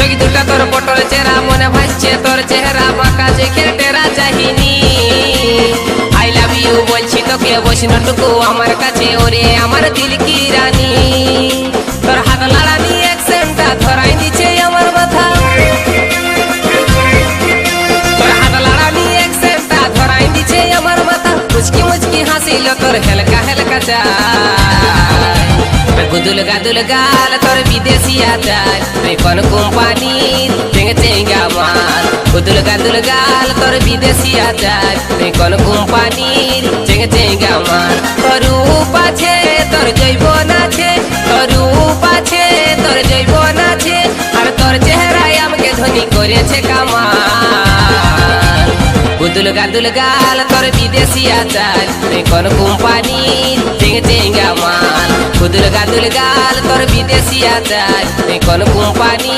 চোখ দুটা তোর পটল চেহারা মনে ভাসছে তোর চেহারা বাঁকা দেখে টেরা চাহিনি আই লাভ ইউ বলছি তোকে বসনটুকু আমার কাছে ওরে আমার দিল কি রানী তোর হাত লাড়ানি অ্যাকসেন্টটা ধরাই দিচ্ছে আমার মাথা তোর হাত লাড়ানি অ্যাকসেন্টটা ধরাই দিচ্ছে আমার মাথা মুচকি মুচকি হাসিল তোর হেলকা হেলকা চাই গুদুল গাদুল গাল তোর বিদেশি আচার তুই কোন কোম্পানির চেঙ্গে চেঙ্গা মাল গুদুল গাদুল গাল তোর বিদেশি আচার তুই কোন কোম্পানির চেঙ্গে চেঙ্গা মাল তোর রূপ আছে তোর জৈবন আছে তোর রূপ আছে তোর জৈবন আছে আর তোর চেহারায় আমাকে ধনী করেছে কামাল গুদুল গাদুল গাল তোর বিদেশি আচার তুই কোন কোম্পানির চেঙ্গে চেঙ্গা মাল গুদুল গাদুল গাল তোর বিদেশি আচার তুই কোন কোম্পানি